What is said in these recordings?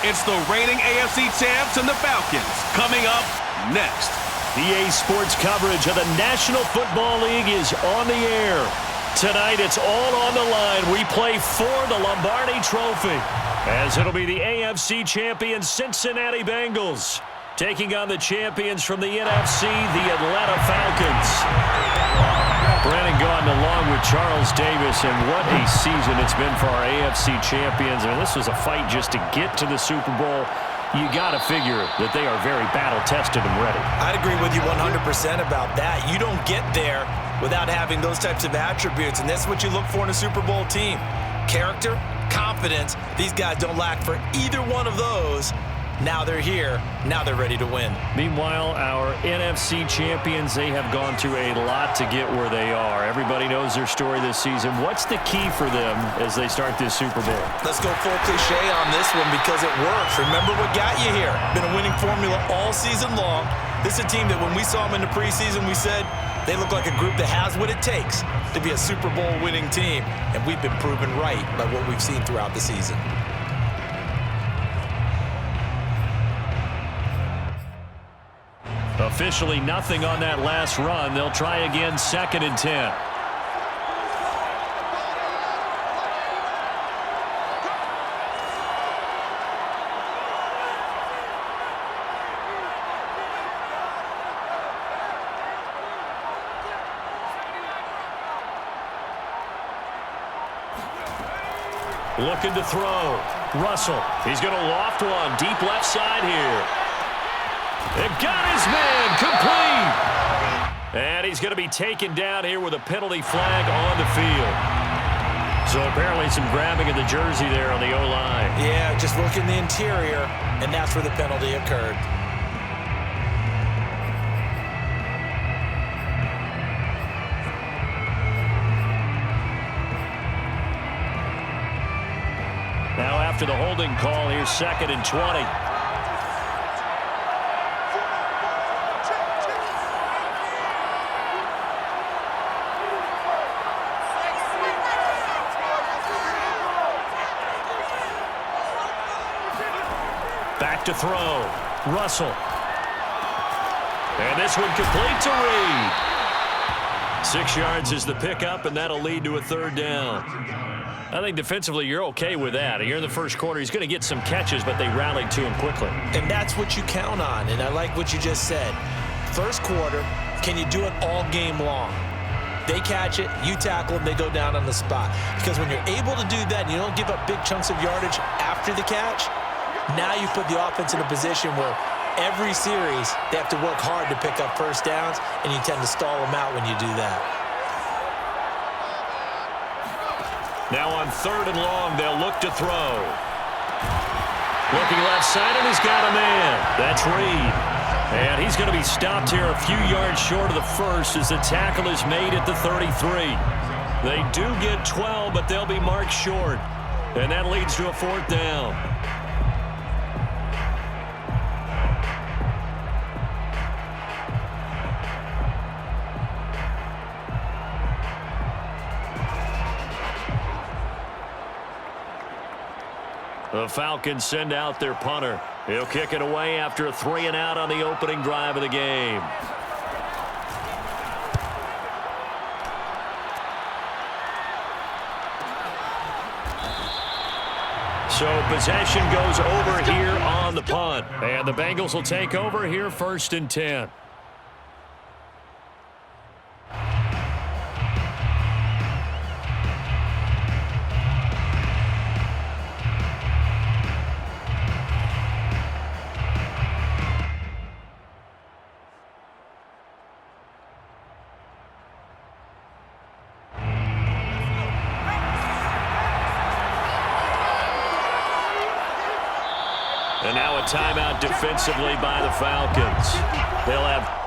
It's the reigning AFC champs and the Falcons coming up next. EA Sports coverage of the National Football League is on the air. Tonight, it's all on the line. We play for the Lombardi Trophy, as it'll be the AFC champion Cincinnati Bengals taking on the champions from the NFC, the Atlanta Falcons. Brandon Gaudin along with Charles Davis, and what a season it's been for our AFC champions. I mean, this was a fight just to get to the Super Bowl. You got to figure that they are very battle-tested and ready. I'd agree with you 100% about that. You don't get there without having those types of attributes, and that's what you look for in a Super Bowl team. Character, confidence. These guys don't lack for either one of those. Now they're here. Now they're ready to win. Meanwhile, our NFC champions, they have gone through a lot to get where they are. Everybody knows their story this season. What's the key for them as they start this Super Bowl? Let's go full cliche on this one because it works. Remember what got you here. Been a winning formula all season long. This is a team that when we saw them in the preseason, we said they look like a group that has what it takes to be a Super Bowl winning team. And we've been proven right by what we've seen throughout the season. Officially nothing on that last run. They'll try again, 2nd and 10. Looking to throw. Russell. He's going to loft one. Deep left side here. It got his man complete. And he's going to be taken down here with a penalty flag on the field. So apparently some grabbing of the jersey there on the O-line. Yeah, just look in the interior, and that's where the penalty occurred. Now after the holding call, here's 2nd and 20. Back to throw. Russell. And this one complete to Reed. 6 yards is the pickup, and that'll lead to a 3rd down. I think defensively you're okay with that. Here in the first quarter, he's going to get some catches, but they rallied to him quickly. And that's what you count on, and I like what you just said. First quarter, can you do it all game long? They catch it, you tackle them, they go down on the spot. Because when you're able to do that and you don't give up big chunks of yardage after the catch, now you put the offense in a position where every series they have to work hard to pick up first downs, and you tend to stall them out when you do that. Now on 3rd and long, they'll look to throw. Looking left side, and he's got a man. That's Reed. And he's going to be stopped here a few yards short of the first as the tackle is made at the 33. They do get 12, but they'll be marked short. And that leads to a 4th down. The Falcons send out their punter. He'll kick it away after a 3-and-out on the opening drive of the game. So possession goes over here on the punt. And the Bengals will take over here 1st and 10. And now a timeout defensively by the Falcons. They'll have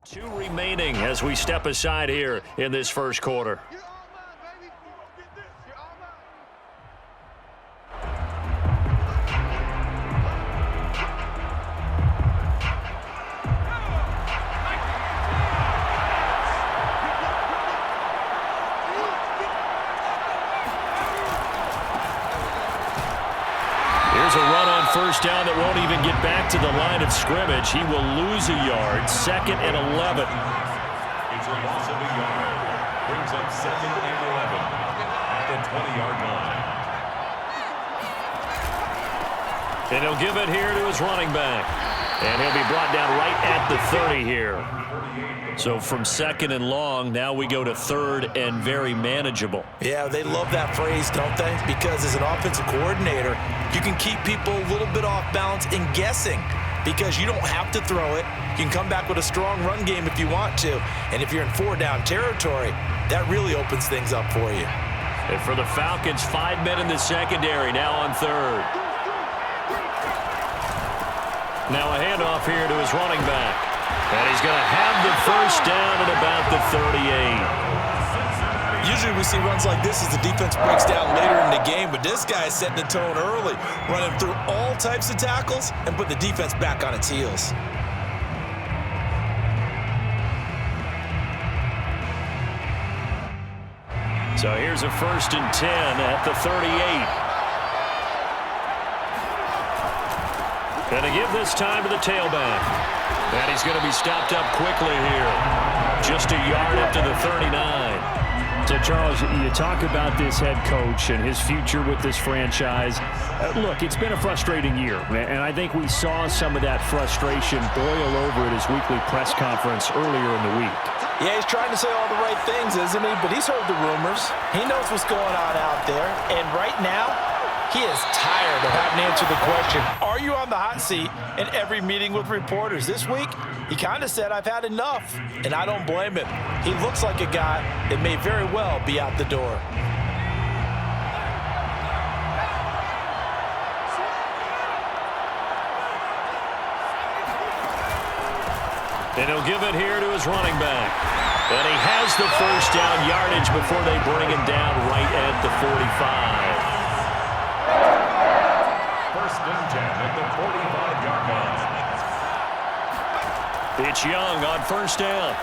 Two remaining as we step aside here in this first quarter. Here's a run on first down that won't even get back to the line of scrimmage. He will lose a yard. 2nd and 11. It's a loss of a yard. Brings up 2nd and 11 at the 20-yard line. And he'll give it here to his running back. And he'll be brought down right at the 30 here. So from 2nd and long, now we go to 3rd and very manageable. Yeah, they love that phrase, don't they? Because as an offensive coordinator, you can keep people a little bit off balance and guessing because you don't have to throw it. You can come back with a strong run game if you want to. And if you're in 4-down territory, that really opens things up for you. And for the Falcons, 5 men in the secondary, now on 3rd. Now a handoff here to his running back. And he's going to have the first down at about the 38. Usually we see runs like this as the defense breaks down later in the game, but this guy is setting the tone early, running through all types of tackles and put the defense back on its heels. So here's a 1st and 10 at the 38. And to give this time to the tailback. And he's going to be stopped up quickly here. Just a yard up to the 39. So, Charles, you talk about this head coach and his future with this franchise. Look, it's been a frustrating year, and I think we saw some of that frustration boil over at his weekly press conference earlier in the week. Yeah, he's trying to say all the right things, isn't he? But he's heard the rumors. He knows what's going on out there. And right now, he is tired of having to answer the question, are you on the hot seat in every meeting with reporters? This week, he kind of said, I've had enough, and I don't blame him. He looks like a guy that may very well be out the door. And he'll give it here to his running back. And he has the first down yardage before they bring him down right at the 45. 1st and 10 at the 45-yard line. It's Young on first down.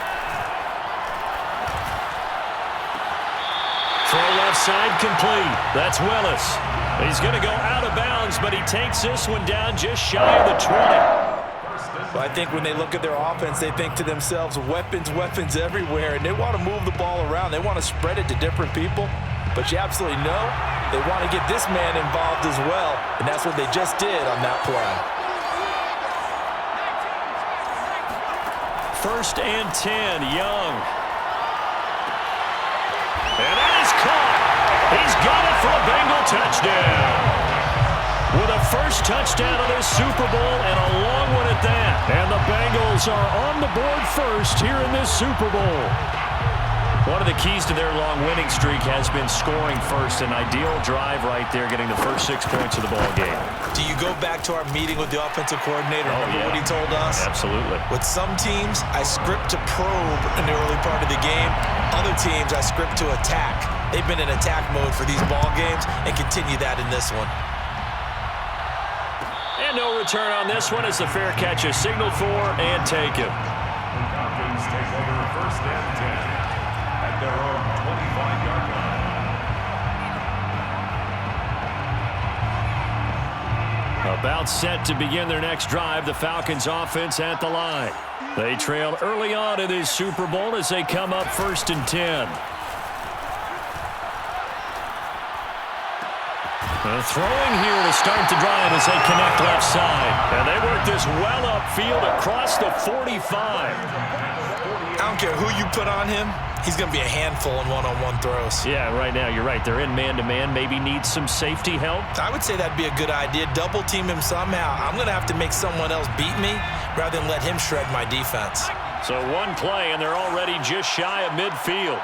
Throw left side complete. That's Willis. He's going to go out of bounds, but he takes this one down just shy of the 20. Well, I think when they look at their offense, they think to themselves, weapons, weapons everywhere, and they want to move the ball around. They want to spread it to different people, but you absolutely know they want to get this man involved as well, and that's what they just did on that play. 1st and 10, Young. And that is caught. He's got it for a Bengal touchdown. With a first touchdown of this Super Bowl and a long one at that. And the Bengals are on the board first here in this Super Bowl. One of the keys to their long winning streak has been scoring first. An ideal drive right there, getting the first 6 points of the ball game. Do you go back to our meeting with the offensive coordinator? Remember what he told us? Absolutely. With some teams, I script to probe in the early part of the game. Other teams, I script to attack. They've been in attack mode for these ball games and continue that in this one. And no return on this one as the fair catch is signaled for and taken. Falcons take over 1st and 10 at their own 25-yard line. About set to begin their next drive, the Falcons offense at the line. They trail early on in this Super Bowl as they come up 1st and 10. Throwing here to start the drive as they connect left side. And they work this well upfield across the 45. I don't care who you put on him. He's going to be a handful in one-on-one throws. Yeah, right now, you're right. They're in man-to-man. Maybe need some safety help. I would say that'd be a good idea. Double team him somehow. I'm going to have to make someone else beat me rather than let him shred my defense. So one play, and they're already just shy of midfield.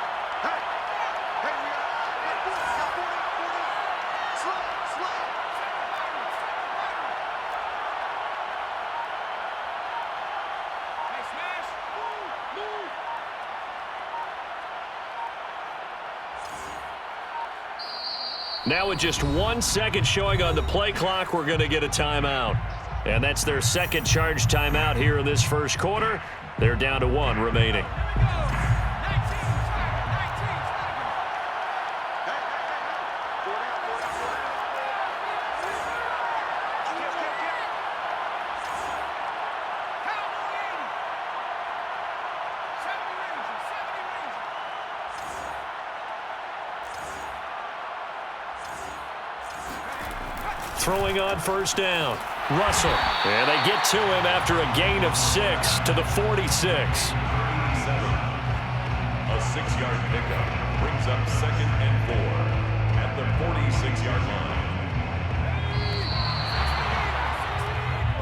Now with just 1 second showing on the play clock, we're going to get a timeout. And that's their second charge timeout here in this first quarter. They're down to 1 remaining. Throwing on first down. Russell. And they get to him after a gain of 6 to the 46. 7. A 6-yard pickup brings up 2nd and 4 at the 46-yard line.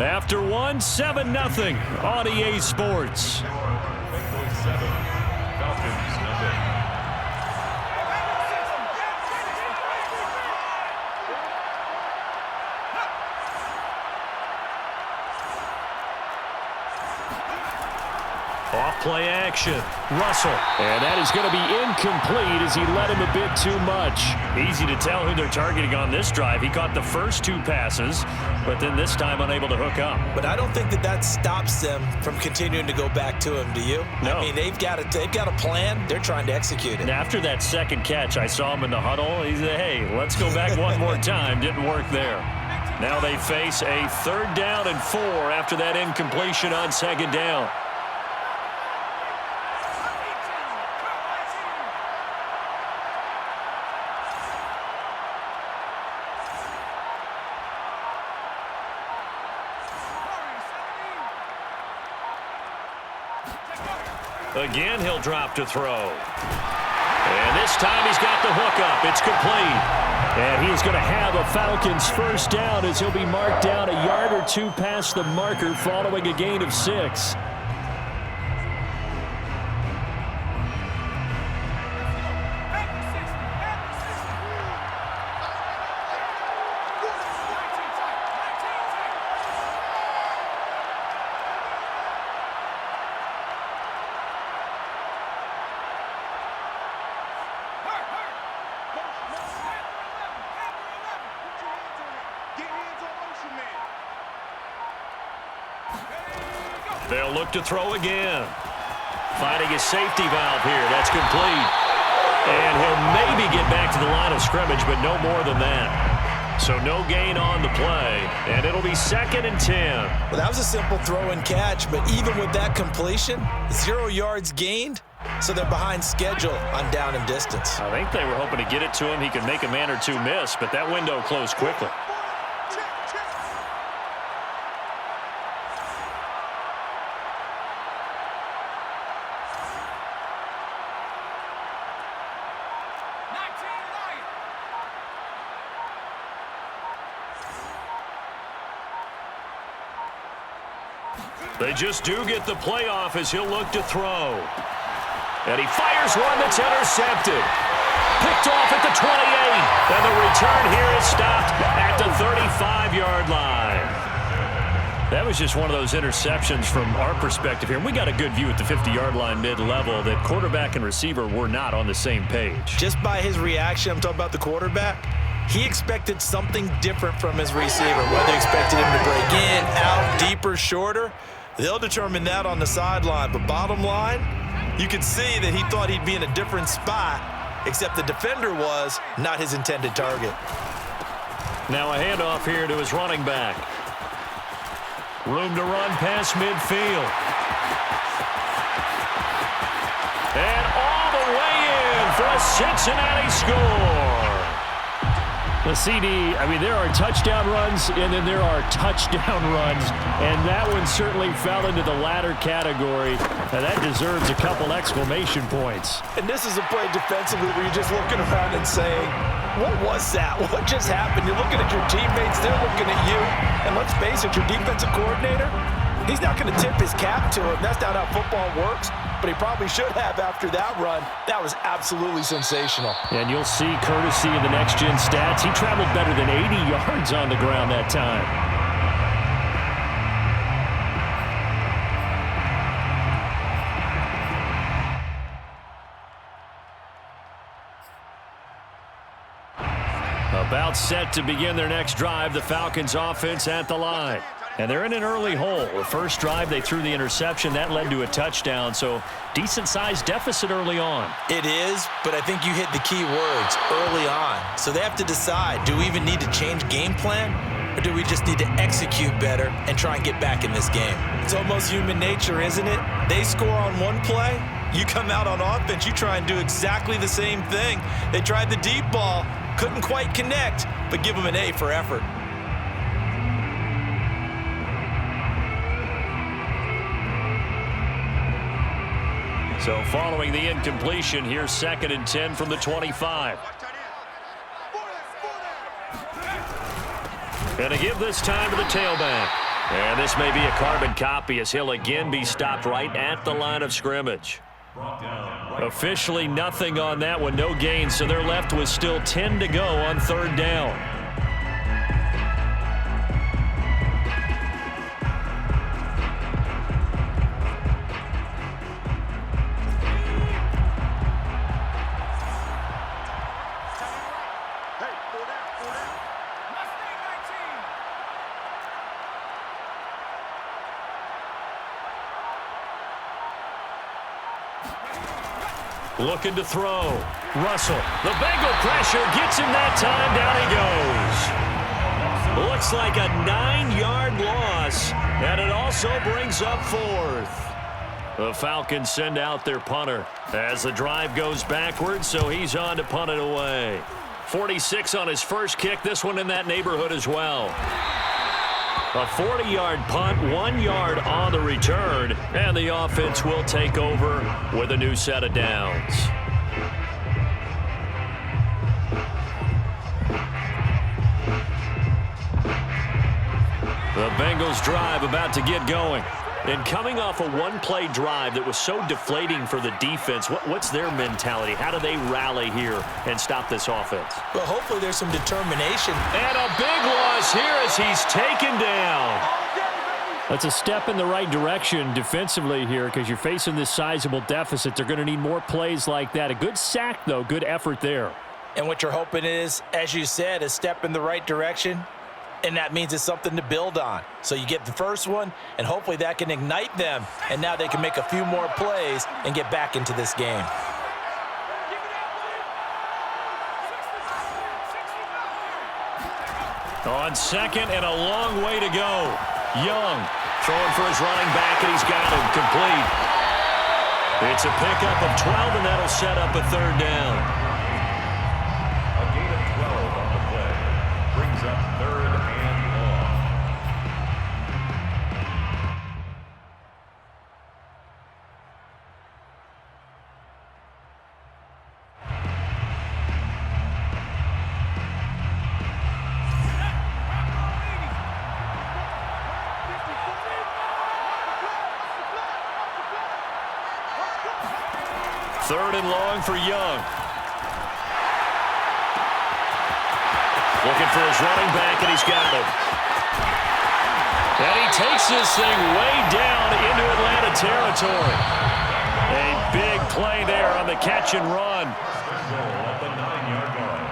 After 1, 7-0 on EA Sports. 7, Falcons 0. Off-play action. Russell. And that is going to be incomplete as he led him a bit too much. Easy to tell who they're targeting on this drive. He caught the first 2 passes, but then this time unable to hook up. But I don't think that stops them from continuing to go back to him, do you? No. I mean, they've got a plan. They're trying to execute it. And after that second catch, I saw him in the huddle. He said, hey, let's go back one more time. Didn't work there. Now they face a 3rd down and 4 after that incompletion on 2nd down. Again, he'll drop to throw. And this time he's got the hookup. It's complete. And he is going to have a Falcons first down as he'll be marked down a yard or 2 past the marker following a gain of 6. They'll look to throw again. Finding his safety valve here. That's complete. And he'll maybe get back to the line of scrimmage, but no more than that. So no gain on the play, and it'll be 2nd and 10. Well, that was a simple throw and catch, but even with that completion, 0 yards gained, so they're behind schedule on down and distance. I think they were hoping to get it to him. He could make a man or 2 miss, but that window closed quickly. They just do get the playoff as he'll look to throw. And he fires one that's intercepted. Picked off at the 28. And the return here is stopped at the 35-yard line. That was just one of those interceptions from our perspective here. And we got a good view at the 50-yard line mid-level that quarterback and receiver were not on the same page. Just by his reaction, I'm talking about the quarterback, he expected something different from his receiver. Whether he expected him to break in, out, deeper, shorter, they'll determine that on the sideline. But bottom line, you could see that he thought he'd be in a different spot, except the defender was not his intended target. Now a handoff here to his running back. Room to run past midfield. And all the way in for a Cincinnati score. The CD, I mean, there are touchdown runs, and then there are touchdown runs, and that one certainly fell into the latter category. And that deserves a couple exclamation points. And this is a play defensively where you're just looking around and saying, what was that? What just happened? You're looking at your teammates, they're looking at you. And let's face it, your defensive coordinator, he's not going to tip his cap to him. That's not how football works. But he probably should have after that run. That was absolutely sensational. And you'll see courtesy in the next-gen stats. He traveled better than 80 yards on the ground that time. About set to begin their next drive, the Falcons offense at the line. And they're in an early hole. The first drive, they threw the interception. That led to a touchdown, so decent-sized deficit early on. It is, but I think you hit the key words, early on. So they have to decide, do we even need to change game plan, or do we just need to execute better and try and get back in this game? It's almost human nature, isn't it? They score on one play, you come out on offense, you try and do exactly the same thing. They tried the deep ball, couldn't quite connect, but give them an A for effort. So following the incompletion, here's 2nd and 10 from the 25. Gonna give this time to the tailback. And this may be a carbon copy as he'll again be stopped right at the line of scrimmage. Officially nothing on that one, no gain, so they're left with still 10 to go on 3rd down. Looking to throw. Russell. The Bengal pressure gets him that time. Down he goes. Looks like a 9-yard loss, and it also brings up 4th. The Falcons send out their punter as the drive goes backwards, so he's on to punt it away. 46 on his first kick. This one in that neighborhood as well. A 40-yard punt, 1 yard on the return, and the offense will take over with a new set of downs. The Bengals drive about to get going. And coming off a one-play drive that was so deflating for the defense, what's their mentality? How do they rally here and stop this offense? Well, hopefully there's some determination. And a big loss here as he's taken down. That's a step in the right direction defensively here because you're facing this sizable deficit. They're going to need more plays like that. A good sack, though. Good effort there. And what you're hoping is, as you said, a step in the right direction. And that means it's something to build on. So you get the first one, and hopefully that can ignite them. And now they can make a few more plays and get back into this game. On 2nd and a long way to go. Young throwing for his running back, and he's got him complete. It's a pickup of 12, and that'll set up a 3rd down. A gain of 12 on the play brings up 3rd and long. Third and long for Young. Looking for his running back, and he's got him. And he takes this thing way down into Atlanta territory. A big play there on the catch and run. At the 9-yard line.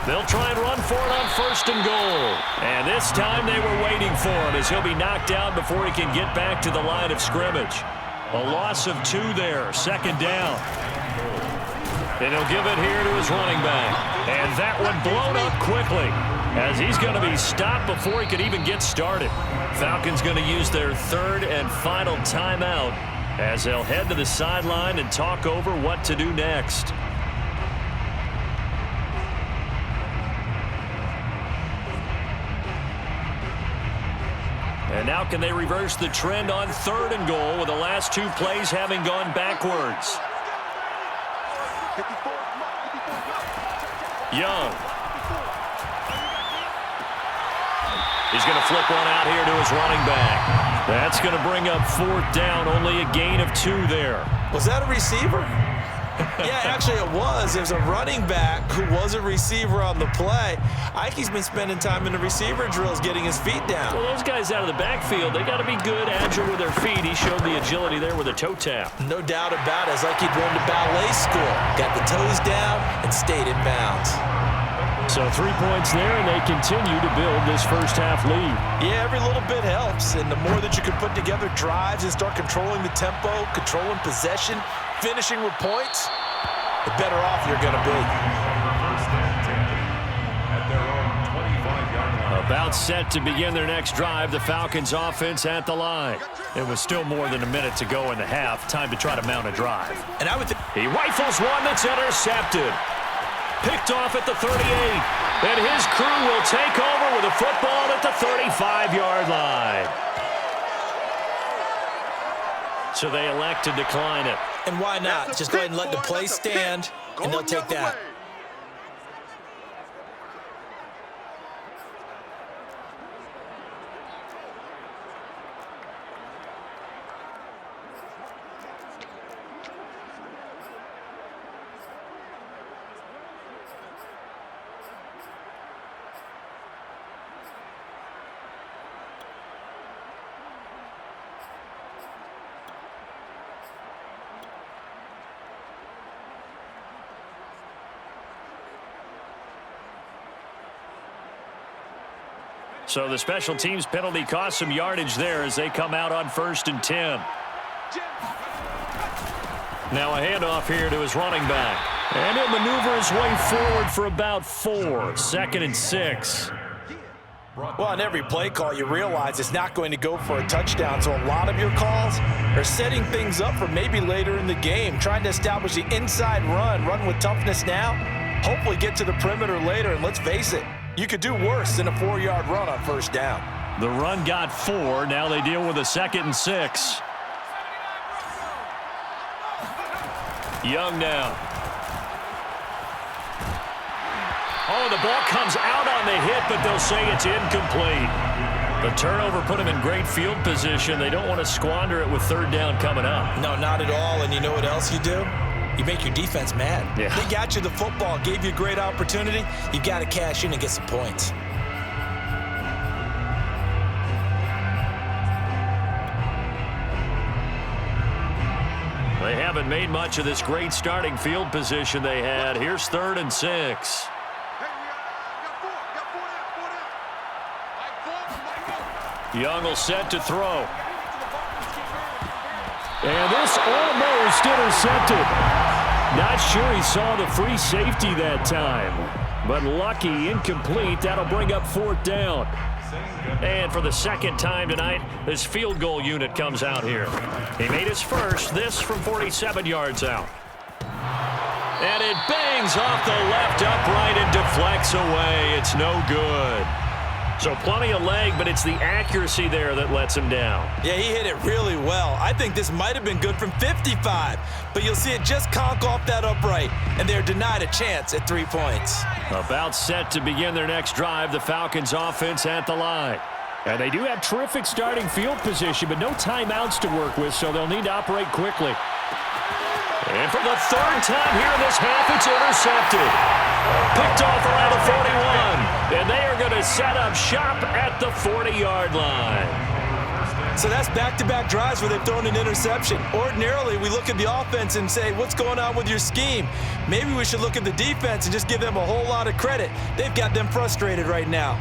They'll try and run for it on 1st and goal. And this time they were waiting for him as he'll be knocked down before he can get back to the line of scrimmage. A loss of 2 there, 2nd down. And he'll give it here to his running back. And that one blown up quickly. as he's going to be stopped before he could even get started. Falcons going to use their third and final timeout as they'll head to the sideline and talk over what to do next. And now can they reverse the trend on 3rd and goal with the last 2 plays having gone backwards? Young. He's going to flip one out here to his running back. That's going to bring up 4th down, only a gain of 2 there. Was that a receiver? Yeah, actually it was. It was a running back who was a receiver on the play. Ikey's been spending time in the receiver drills getting his feet down. Well, those guys out of the backfield, they got to be good, agile with their feet. He showed the agility there with a toe tap. No doubt about it. It's like he'd gone to ballet school. Got the toes down and stayed in bounds. So 3 points there, and they continue to build this first half lead. Yeah, every little bit helps. And the more that you can put together drives and start controlling the tempo, controlling possession, finishing with points, the better off you're going to be. First and 10 at their own 25-yard line. About set to begin their next drive, the Falcons offense at the line. It was still more than a minute to go in the half. Time to try to mount a drive. And I would think He rifles one that's intercepted. Picked off at the 38. And his crew will take over with a football at the 35-yard line. So they elect to decline it. and why not? Just go ahead and let the play stand, and they'll take that. So the special teams penalty cost some yardage there as they come out on 1st and 10. Now a handoff here to his running back. And he'll maneuver his way forward for about 4. 2nd and 6. Well, on every play call, you realize it's not going to go for a touchdown, so a lot of your calls are setting things up for maybe later in the game, trying to establish the inside run with toughness now, hopefully get to the perimeter later, and let's face it, you could do worse than a 4-yard run on 1st down. The run got 4. Now they deal with a 2nd and 6. Young now. Oh, the ball comes out on the hit, but they'll say it's incomplete. The turnover put them in great field position. They don't want to squander it with 3rd down coming up. No, not at all. And you know what else you do? You make your defense mad. Yeah. They got you the football, gave you a great opportunity. You've got to cash in and get some points. They haven't made much of this great starting field position they had. Here's 3rd and 6. Young will set to throw. And this almost intercepted. Not sure he saw the free safety that time. But lucky, incomplete. That'll bring up 4th down. And for the 2nd time tonight, this field goal unit comes out here. He made his first, this from 47 yards out. And it bangs off the left upright and deflects away. It's no good. So plenty of leg, but it's the accuracy there that lets him down. Yeah, he hit it really well. I think this might have been good from 55, but you'll see it just conk off that upright, and they're denied a chance at 3 points. About set to begin their next drive, the Falcons offense at the line. And they do have terrific starting field position, but no timeouts to work with, so they'll need to operate quickly. And for the 3rd time here in this half, it's intercepted. Picked off around the 41. And they are going to set up shop at the 40-yard line. So that's back-to-back drives where they've thrown an interception. Ordinarily, we look at the offense and say, what's going on with your scheme? Maybe we should look at the defense and just give them a whole lot of credit. They've got them frustrated right now.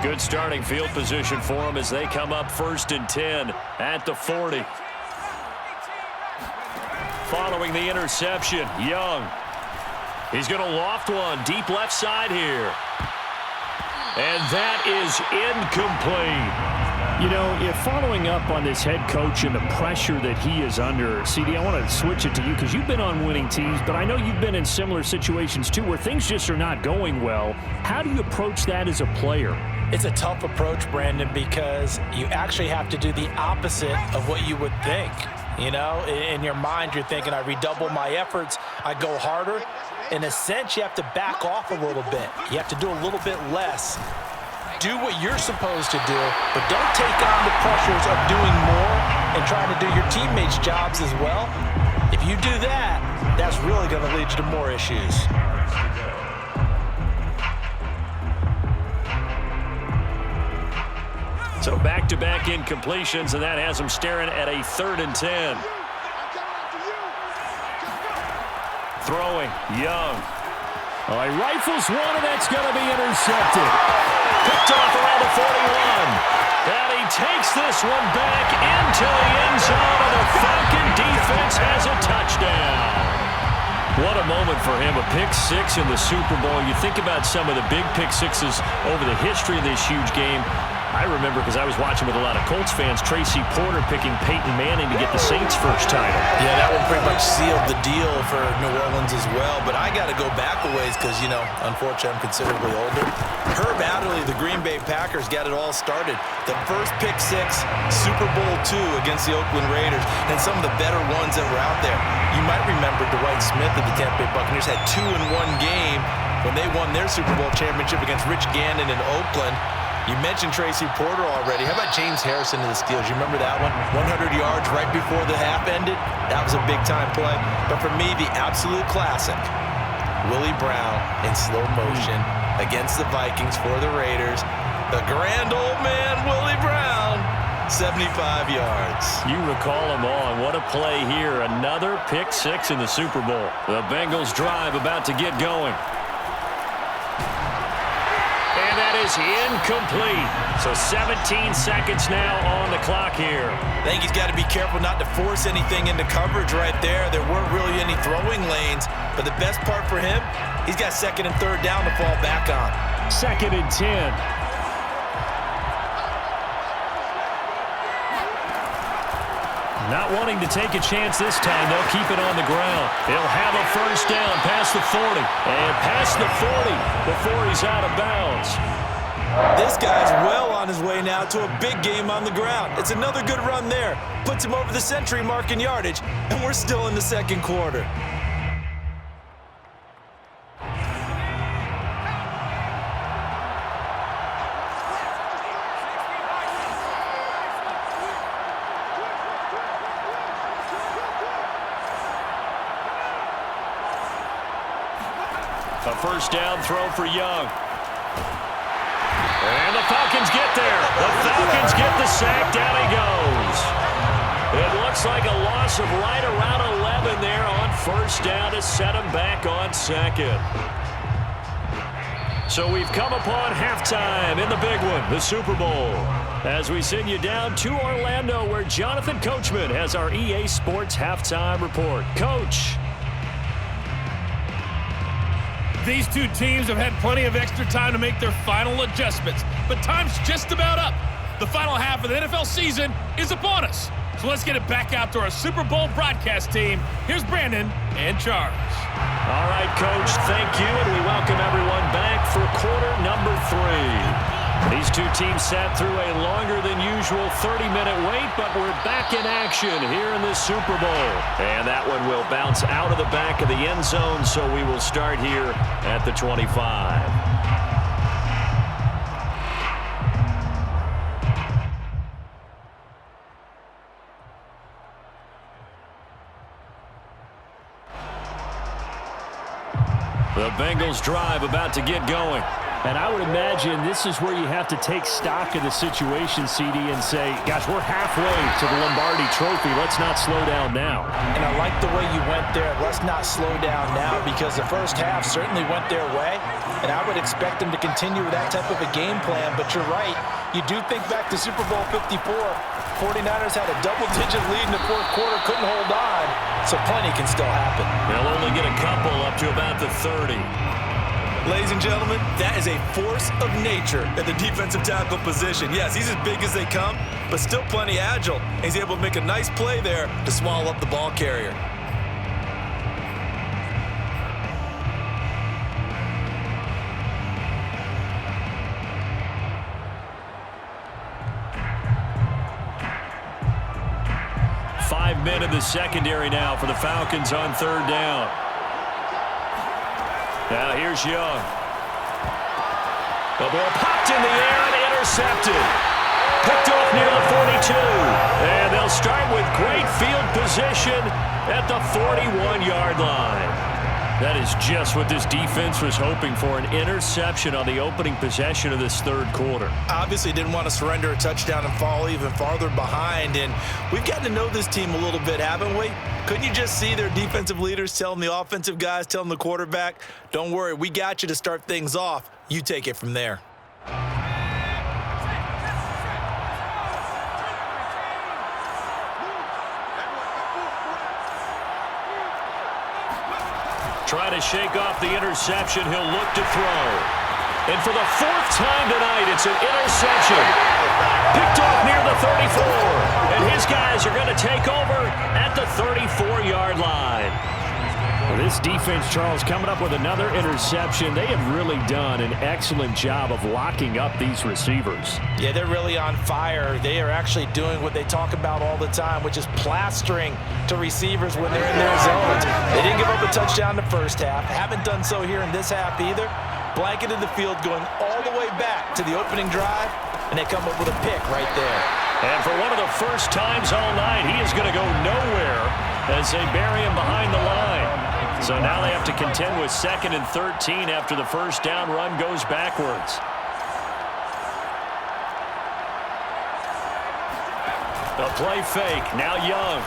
Good starting field position for them as they come up 1st and 10 at the 40. Following the interception, Young. He's going to loft one deep left side here. And that is incomplete. You know, if following up on this head coach and the pressure that he is under, CD, I want to switch it to you because you've been on winning teams, but I know you've been in similar situations too where things just are not going well. How do you approach that as a player? It's a tough approach, Brandon, because you actually have to do the opposite of what you would think. You know, in your mind, you're thinking, I redouble my efforts, I go harder. In a sense, you have to back off a little bit. You have to do a little bit less. Do what you're supposed to do, but don't take on the pressures of doing more and trying to do your teammates' jobs as well. If you do that, that's really going to lead you to more issues. So back-to-back incompletions, and that has them staring at a 3rd and 10. Throwing, Young. Oh, he rifles one, and that's going to be intercepted. Picked off around the 41. And he takes this one back into the end zone, and the Falcon defense has a touchdown. What a moment for him, a pick six in the Super Bowl. You think about some of the big pick sixes over the history of this huge game. I remember, because I was watching with a lot of Colts fans, Tracy Porter picking Peyton Manning to get the Saints' first title. Yeah, that one pretty much sealed the deal for New Orleans as well. But I got to go back a ways because, you know, unfortunately I'm considerably older. Herb Adderley, the Green Bay Packers, got it all started. The first pick six, Super Bowl II against the Oakland Raiders, and some of the better ones that were out there. You might remember Dwight Smith of the Tampa Bay Buccaneers had 2 in one game when they won their Super Bowl championship against Rich Gannon in Oakland. You mentioned Tracy Porter already. How about James Harrison of the Steelers? You remember that one? 100 yards right before the half ended? That was a big-time play. But for me, the absolute classic, Willie Brown in slow motion against the Vikings for the Raiders. The grand old man, Willie Brown, 75 yards. You recall them all. What a play here. Another pick six in the Super Bowl. The Bengals drive about to get going. And that is incomplete. So 17 seconds now on the clock here. I think he's got to be careful not to force anything into coverage right there. There weren't really any throwing lanes. But the best part for him, he's got 2nd and 3rd down to fall back on. 2nd and 10. Not wanting to take a chance this time, they'll keep it on the ground. They'll have a first down past the 40. And past the 40 before he's out of bounds. This guy's well on his way now to a big game on the ground. It's another good run there. Puts him over the century mark in yardage, and we're still in the 2nd quarter. A first down throw for Young. And the Falcons get there. The Falcons get the sack. Down he goes. It looks like a loss of right around 11 there on first down to set him back on 2nd. So we've come upon halftime in the big one, the Super Bowl, as we send you down to Orlando, where Jonathan Coachman has our EA Sports halftime report. Coach. These two teams have had plenty of extra time to make their final adjustments, but time's just about up. The final half of the NFL season is upon us. So let's get it back out to our Super Bowl broadcast team. Here's Brandon and Charles. All right, Coach, thank you, and we welcome everyone back for quarter number 3. These two teams sat through a longer than usual 30-minute wait, but we're back in action here in the Super Bowl. And that one will bounce out of the back of the end zone, so we will start here at the 25. The Bengals drive about to get going. And I would imagine this is where you have to take stock of the situation, CD, and say, gosh, we're halfway to the Lombardi Trophy. Let's not slow down now. And I like the way you went there. Let's not slow down now, because the first half certainly went their way. And I would expect them to continue with that type of a game plan. But you're right. You do think back to Super Bowl 54. 49ers had a double-digit lead in the 4th quarter, couldn't hold on. So plenty can still happen. They'll only get a couple up to about the 30. Ladies and gentlemen, that is a force of nature at the defensive tackle position. Yes, he's as big as they come, but still plenty agile. He's able to make a nice play there to swallow up the ball carrier. Five men in the secondary now for the Falcons on third down. Now here's Young. The ball popped in the air and intercepted. Picked off near the 42. And they'll start with great field position at the 41-yard line. That is just what this defense was hoping for, an interception on the opening possession of this third quarter. Obviously didn't want to surrender a touchdown and fall even farther behind, and we've gotten to know this team a little bit, haven't we? Couldn't you just see their defensive leaders telling the offensive guys, telling the quarterback, don't worry, we got you to start things off. You take it from there. Trying to shake off the interception. He'll look to throw. And for the fourth time tonight, it's an interception. Picked off near the 34. And his guys are going to take over at the 34-yard line. Well, this defense, Charles, coming up with another interception. They have really done an excellent job of locking up these receivers. Yeah, they're really on fire. They are actually doing what they talk about all the time, which is plastering to receivers when they're in their zones. They didn't give up a touchdown in the first half. Haven't done so here in this half either. Blanketed the field going all the way back to the opening drive, and they come up with a pick right there. And for one of the first times all night, he is going to go nowhere as they bury him behind the line. So now they have to contend with 2nd and 13 after the first down run goes backwards. The play fake. Now Young.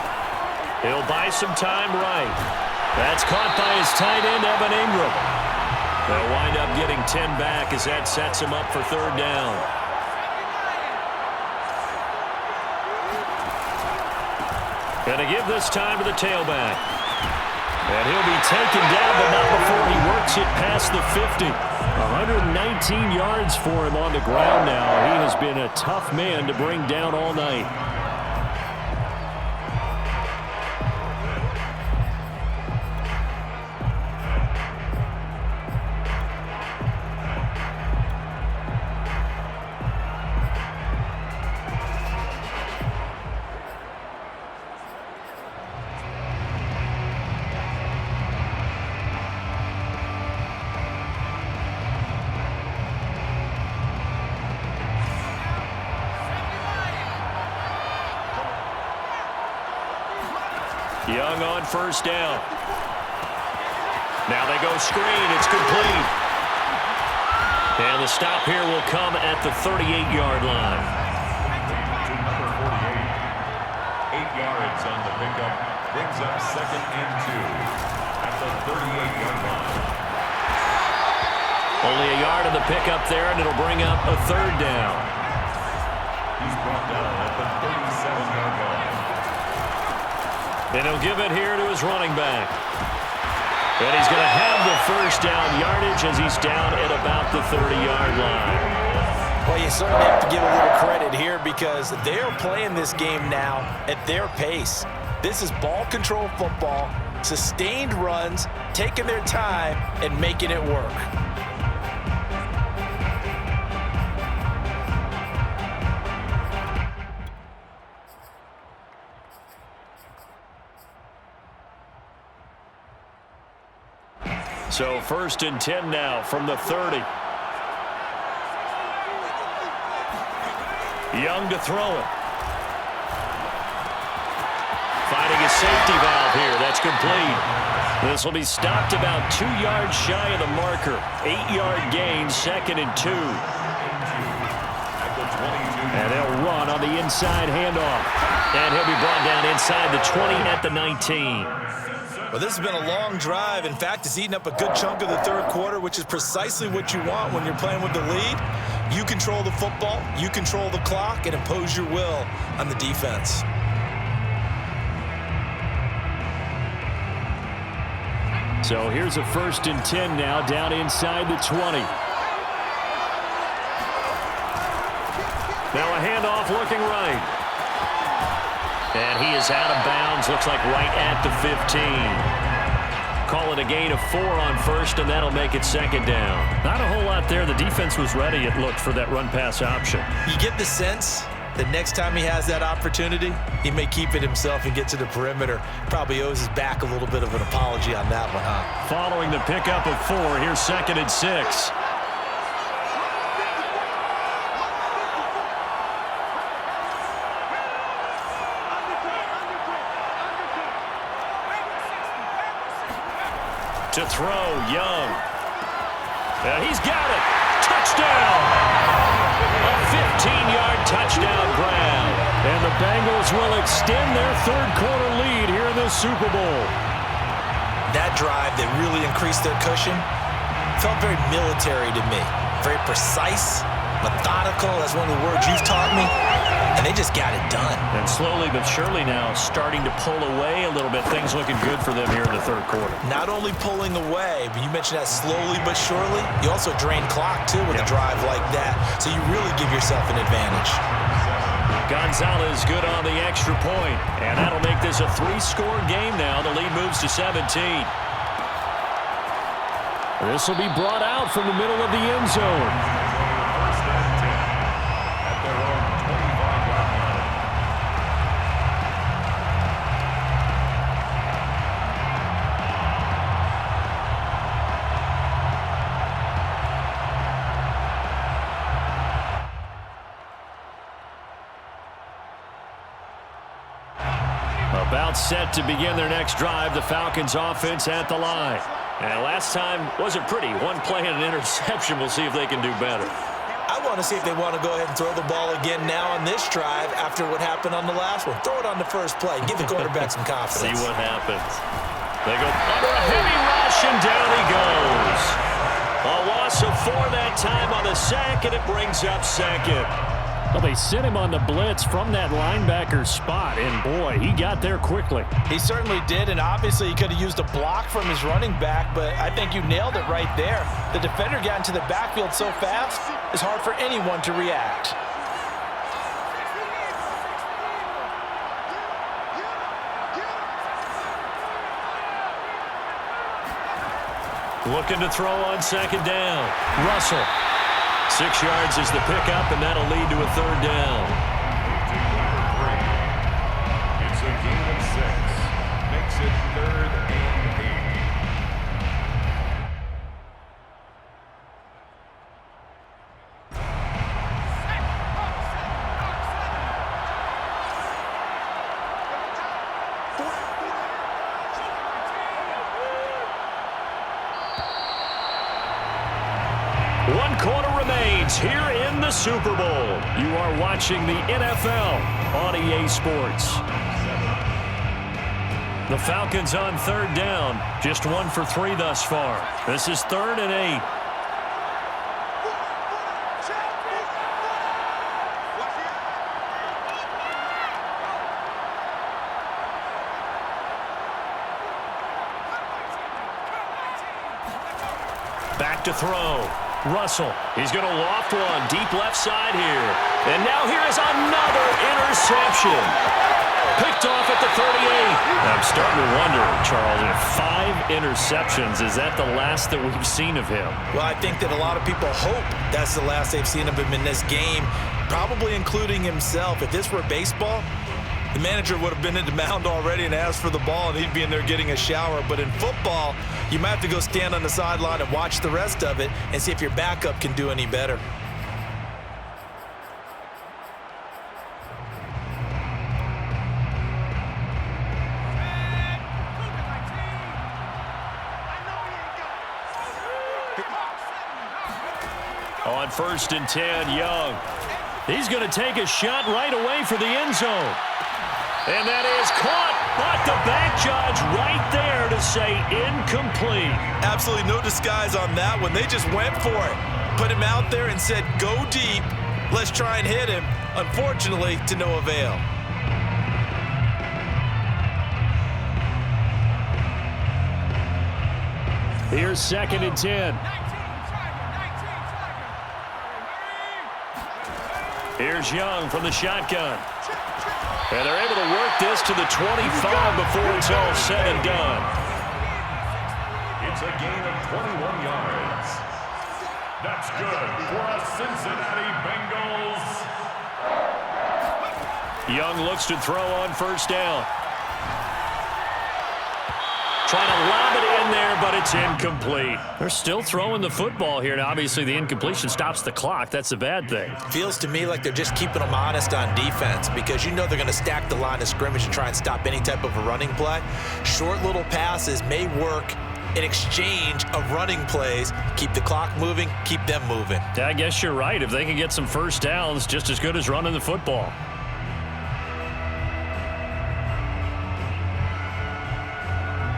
He'll buy some time right. That's caught by his tight end, Evan Ingram. They'll wind up getting 10 back as that sets him up for third down. Going to give this time to the tailback. And he'll be taken down, but not before he works it past the 50. 119 yards for him on the ground now. He has been a tough man to bring down all night. Young on first down. Now they go screen. It's complete. And the stop here will come at the 38-yard line. To number 48. 8 yards on the pickup. Brings up 2nd and 2 at the 38-yard line. Only a yard on the pickup there, and it'll bring up a third down. He's brought down at the 37-yard line. And he'll give it here to his running back. And he's going to have the first down yardage as he's down at about the 30-yard line. Well, you certainly have to give a little credit here because they're playing this game now at their pace. This is ball control football, sustained runs, taking their time, and making it work. So 1st and 10 now from the 30. Young to throw it. Finding a safety valve here. That's complete. This will be stopped about 2 yards shy of the marker. 8-yard gain, 2nd and 2. And they'll run on the inside handoff. And he'll be brought down inside the 20 at the 19. Well, this has been a long drive. In fact, it's eaten up a good chunk of the third quarter, which is precisely what you want when you're playing with the lead. You control the football, you control the clock, and impose your will on the defense. So here's a 1st and 10 now, down inside the 20. Now a handoff looking right. And he is out of bounds, looks like right at the 15. Call it a gain of 4 on 1st, and that'll make it 2nd down. Not a whole lot there. The defense was ready, it looked, for that run-pass option. You get the sense that next time he has that opportunity, he may keep it himself and get to the perimeter. Probably owes his back a little bit of an apology on that one, huh? Following the pickup of 4, here's 2nd and 6. To throw, Young. And he's got it. Touchdown! A 15-yard touchdown grab. And the Bengals will extend their 3rd quarter lead here in the Super Bowl. That drive that really increased their cushion felt very military to me. Very precise, methodical. That's one of the words you've taught me. And they just got it done. And slowly but surely now starting to pull away a little bit. Things looking good for them here in the 3rd quarter. Not only pulling away, but you mentioned that slowly but surely. You also drain clock, too, with a drive like that. So you really give yourself an advantage. Gonzalez good on the extra point. And that'll make this a 3-score game now. The lead moves to 17. This will be brought out from the middle of the end zone. About set to begin their next drive, the Falcons offense at the line. And last time wasn't pretty. One play and an interception. We'll see if they can do better. I want to see if they want to go ahead and throw the ball again now on this drive after what happened on the last one. Throw it on the first play. Give the quarterback some confidence. See what happens. They go under a heavy rush, and down he goes. A loss of 4 that time on the sack, and it brings up 2nd. Well, they sent him on the blitz from that linebacker spot, and boy, he got there quickly. He certainly did, and obviously he could have used a block from his running back, but I think you nailed it right there. The defender got into the backfield so fast, it's hard for anyone to react. Looking to throw on 2nd down. Russell. 6 yards is the pickup, and that'll lead to a 3rd down. It's a gain of 6. Makes it 3rd and 8. One quarter remains here in the Super Bowl. You are watching the NFL on EA Sports. The Falcons on 3rd down. Just 1 for 3 thus far. This is 3rd and 8. Back to throw. Russell, he's going to loft one deep left side here. And now here is another interception. Picked off at the 38. I'm starting to wonder, Charles, if 5 interceptions, is that the last that we've seen of him? Well, I think that a lot of people hope that's the last they've seen of him in this game, probably including himself. If this were baseball, the manager would have been in the mound already and asked for the ball, and he'd be in there getting a shower. But in football, you might have to go stand on the sideline and watch the rest of it and see if your backup can do any better. On 1st and 10, Young. He's going to take a shot right away for the end zone. And that is caught, but the back judge right there to say incomplete. Absolutely no disguise on that one. They just went for it. Put him out there and said, go deep. Let's try and hit him. Unfortunately, to no avail. Here's 2nd and 10. Here's Young from the shotgun. And they're able to work this to the 25 before it's all said and done. It's a gain of 21 yards. That's good for a Cincinnati Bengals. Young looks to throw on 1st down. Trying to lob it in there, but it's incomplete. They're still throwing the football here. Now, obviously, the incompletion stops the clock. That's a bad thing. Feels to me like they're just keeping them honest on defense because you know they're going to stack the line of scrimmage and try and stop any type of a running play. Short little passes may work in exchange of running plays. Keep the clock moving, keep them moving. Yeah, I guess you're right. If they can get some 1st downs, just as good as running the football.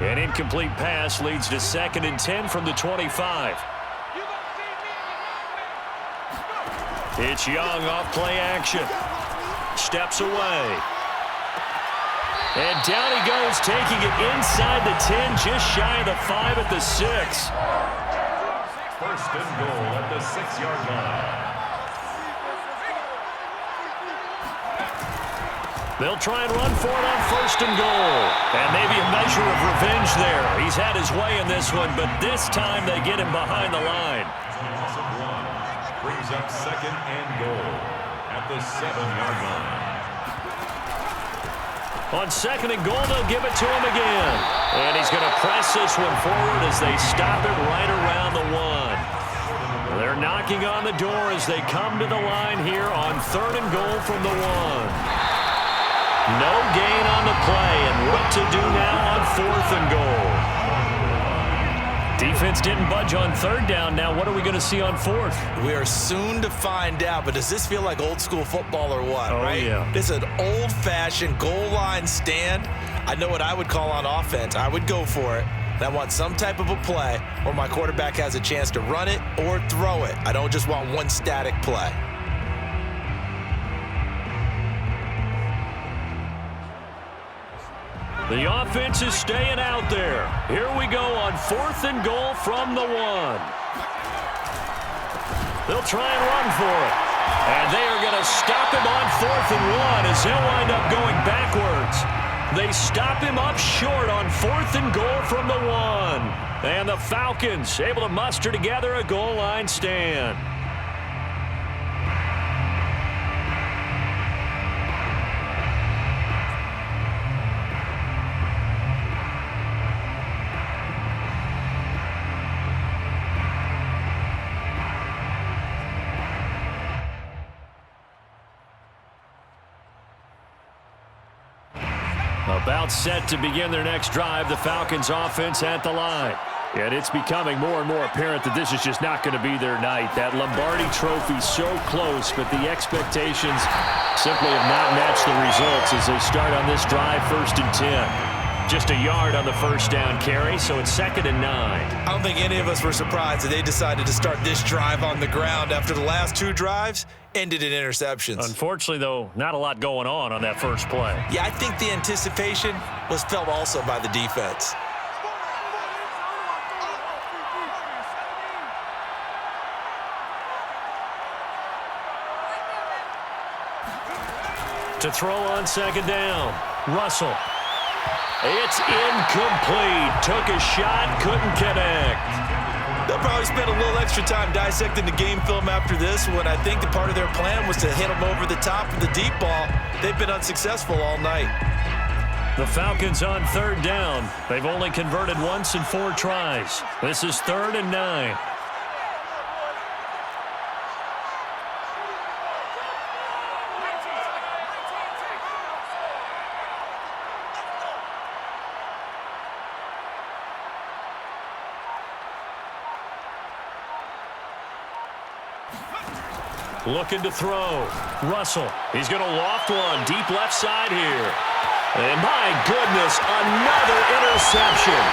An incomplete pass leads to 2nd and 10 from the 25. It's Young off play action. Steps away. And down he goes, taking it inside the 10, just shy of the 5 at the 6. 1st and goal at the 6-yard line. They'll try and run for it on 1st and goal. And maybe a measure of revenge there. He's had his way in this one, but this time they get him behind the line. Brings up 2nd and goal at the 7-yard line. On 2nd and goal, they'll give it to him again. And he's going to press this one forward as they stop it right around the 1. They're knocking on the door as they come to the line here on 3rd and goal from the 1. No gain on the play, and what to do now on 4th and goal. Defense didn't budge on 3rd down. Now what are we going to see on 4th? We are soon to find out, but does this feel like old school football or what, Oh, right? yeah. This is an old-fashioned goal line stand. I know what I would call on offense. I would go for it. And I want some type of a play where my quarterback has a chance to run it or throw it. I don't just want one static play. The offense is staying out there. Here we go on 4th and goal from the 1. They'll try and run for it. And they are going to stop him on 4th and 1 as he'll wind up going backwards. They stop him up short on 4th and goal from the 1. And the Falcons able to muster together a goal line stand. About set to begin their next drive, the Falcons offense at the line. And it's becoming more and more apparent that this is just not going to be their night. That Lombardi Trophy so close, but the expectations simply have not matched the results as they start on this drive 1st and 10. Just a yard on the 1st down carry, so it's 2nd and 9. I don't think any of us were surprised that they decided to start this drive on the ground after the last 2 drives ended in interceptions. Unfortunately, though, not a lot going on that first play. Yeah, I think the anticipation was felt also by the defense. To throw on 2nd down, Russell. It's incomplete. Took a shot, couldn't connect. They'll probably spend a little extra time dissecting the game film after this one. I think the part of their plan was to hit them over the top of the deep ball. They've been unsuccessful all night. The Falcons on 3rd down. They've only converted once in 4 tries. This is 3rd and 9. Looking to throw. Russell. He's going to loft one. Deep left side here. And my goodness, another interception.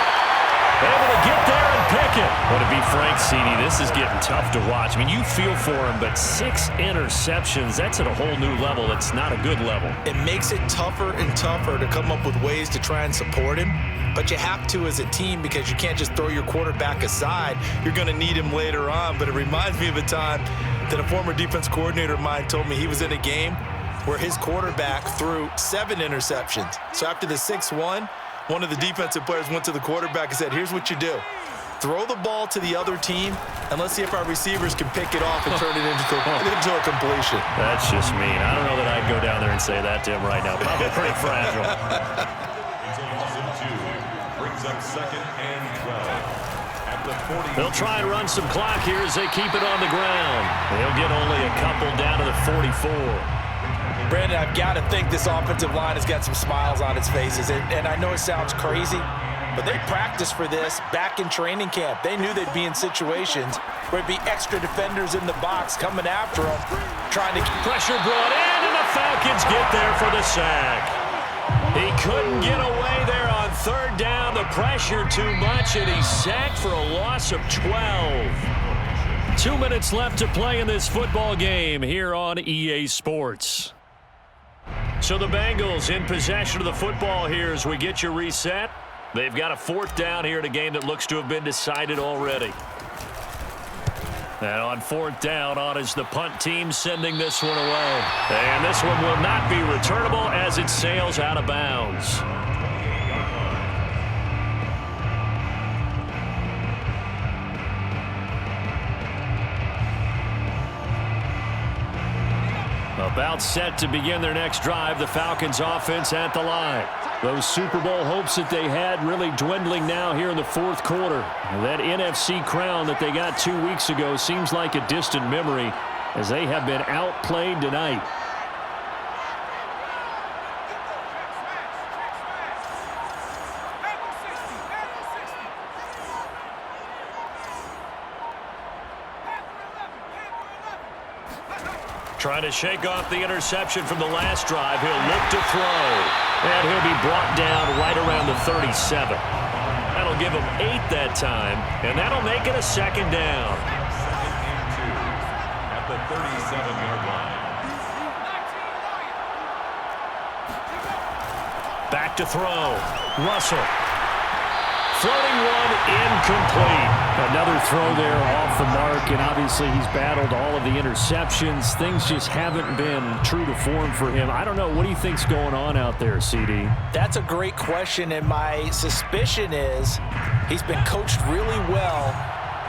able to get there and pick it. Well, to be frank, CD, this is getting tough to watch. I mean, you feel for him, but 6 interceptions, that's at a whole new level. It's not a good level. It makes it tougher and tougher to come up with ways to try and support him. But you have to as a team because you can't just throw your quarterback aside. You're going to need him later on. But it reminds me of a time that a former defense coordinator of mine told me he was in a game where his quarterback threw 7 interceptions. So after the 6-1, one of the defensive players went to the quarterback and said, here's what you do. Throw the ball to the other team, and let's see if our receivers can pick it off and turn it into a completion. That's just mean. I don't know that I'd go down there and say that to him right now. Probably pretty fragile. Until loss of 2. Brings up 2nd and 12. At the 40. They'll try and run some clock here as they keep it on the ground. They'll get only a couple down to the 44. Brandon, I've got to think this offensive line has got some smiles on its faces. And I know it sounds crazy, but they practiced for this back in training camp. They knew they'd be in situations where it'd be extra defenders in the box coming after them, trying to keep Pressure brought in, and the Falcons get there for the sack. He couldn't get away there on 3rd down. The pressure too much, and he's sacked for a loss of 12. 2 minutes left to play in this football game here on EA Sports. So the Bengals in possession of the football here as we get you reset. They've got a 4th down here in a game that looks to have been decided already. And on 4th down, on is the punt team sending this one away. And this one will not be returnable as it sails out of bounds. About set to begin their next drive, the Falcons offense at the line. Those Super Bowl hopes that they had really dwindling now here in the 4th quarter. That NFC crown that they got 2 weeks ago seems like a distant memory as they have been outplayed tonight. Trying to shake off the interception from the last drive. He'll look to throw. And he'll be brought down right around the 37. That'll give him 8 that time. And that'll make it a 2nd down. 2nd and 2 at the 37-yard line. Back to throw. Russell. Floating one, incomplete. Another throw there off the mark, and obviously he's battled all of the interceptions. Things just haven't been true to form for him. I don't know. What do you think's going on out there, CD? That's a great question, and my suspicion is he's been coached really well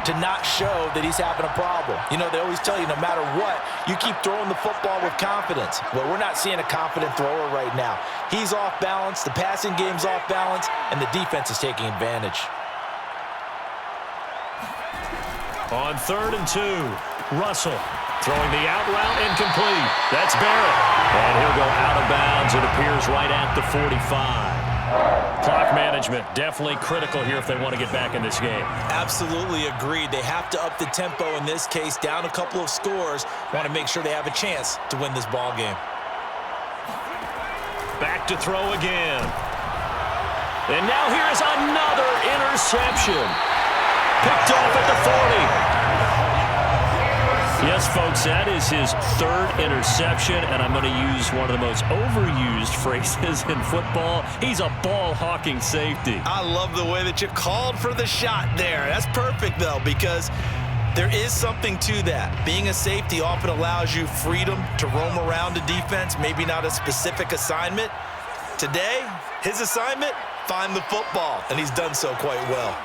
to not show that he's having a problem. You know, they always tell you no matter what, you keep throwing the football with confidence. Well, we're not seeing a confident thrower right now. He's off balance, the passing game's off balance, and the defense is taking advantage. On 3rd and 2, Russell throwing the out route incomplete. That's Barrett. And he'll go out of bounds. It appears right at the 45. Clock management definitely critical here if they want to get back in this game. Absolutely agreed. They have to up the tempo in this case, down a couple of scores. Want to make sure they have a chance to win this ball game. Back to throw again. And now here is another interception. Picked off at the 40. Yes, folks, that is his 3rd interception, and I'm going to use one of the most overused phrases in football. He's a ball-hawking safety. I love the way that you called for the shot there. That's perfect, though, because there is something to that. Being a safety often allows you freedom to roam around a defense, maybe not a specific assignment. Today, his assignment, find the football, and he's done so quite well.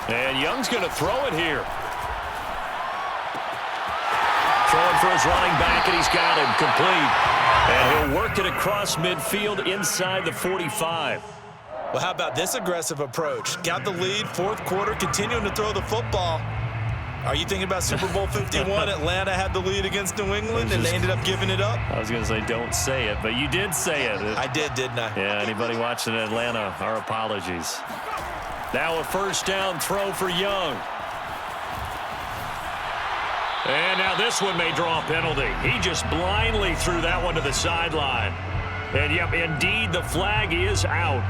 And Young's going to throw it here. Throwing for his running back, and he's got him complete. And he'll work it across midfield inside the 45. Well, how about this aggressive approach? Got the lead, 4th quarter, continuing to throw the football. Are you thinking about Super Bowl 51? Atlanta had the lead against New England, and they ended up giving it up? I was going to say don't say it, but you did say it. I did, didn't I? Yeah, anybody watching Atlanta, our apologies. Now a 1st down throw for Young. And now this one may draw a penalty. He just blindly threw that one to the sideline. And, yep, indeed, the flag is out.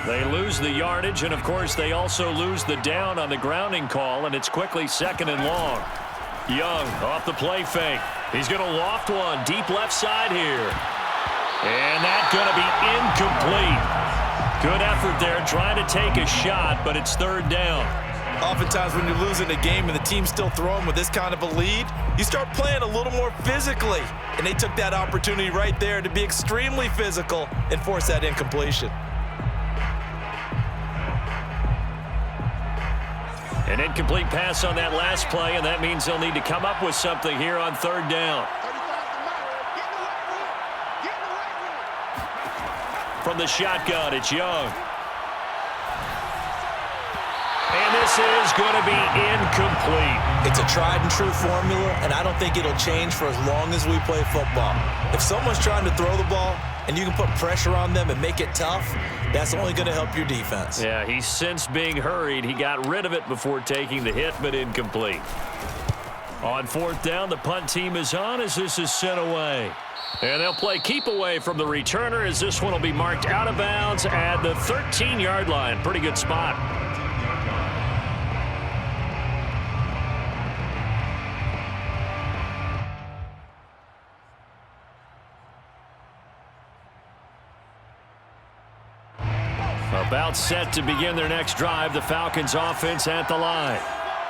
They lose the yardage, and, of course, they also lose the down on the grounding call, and it's quickly 2nd and long. Young off the play fake. He's going to loft one deep left side here. And that's going to be incomplete. Good effort there trying to take a shot, but it's 3rd down. Oftentimes when you're losing a game and the team's still throwing with this kind of a lead, you start playing a little more physically. And they took that opportunity right there to be extremely physical and force that incompletion. An incomplete pass on that last play, and that means they'll need to come up with something here on 3rd down. From the shotgun, it's Young. And this is going to be incomplete. It's a tried and true formula, and I don't think it'll change for as long as we play football. If someone's trying to throw the ball and you can put pressure on them and make it tough, that's only going to help your defense. Yeah, he's since being hurried. He got rid of it before taking the hit, but incomplete. On 4th down, the punt team is on as this is sent away. And they'll play keep away from the returner as this one will be marked out of bounds at the 13-yard line. Pretty good spot. About set to begin their next drive, the Falcons offense at the line.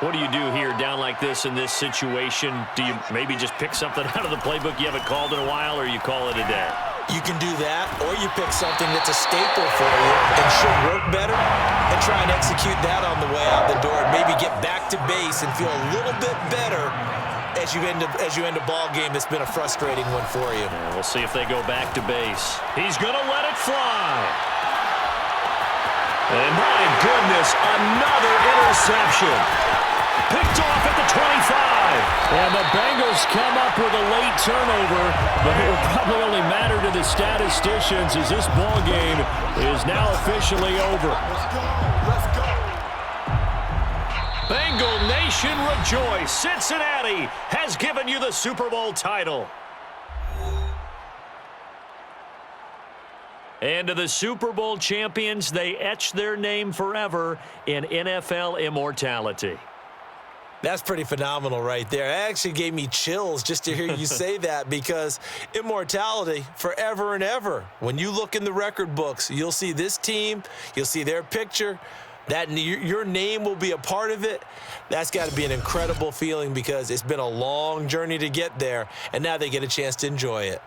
What do you do here down like this in this situation? Do you maybe just pick something out of the playbook you haven't called in a while, or you call it a day? You can do that, or you pick something that's a staple for you and should work better and try and execute that on the way out the door and maybe get back to base and feel a little bit better as you end a ball game that's been a frustrating one for you. Yeah, we'll see if they go back to base. He's going to let it fly. And my goodness, another interception. Picked off at the 25. And the Bengals come up with a late turnover, but it will probably only matter to the statisticians as this ball game is now officially over. Bengal Nation rejoice. Cincinnati has given you the Super Bowl title. And to the Super Bowl champions, they etch their name forever in NFL immortality. That's pretty phenomenal right there. It actually gave me chills just to hear you say that, because immortality forever and ever. When you look in the record books, you'll see this team, you'll see their picture, that your name will be a part of it. That's got to be an incredible feeling, because it's been a long journey to get there, and now they get a chance to enjoy it.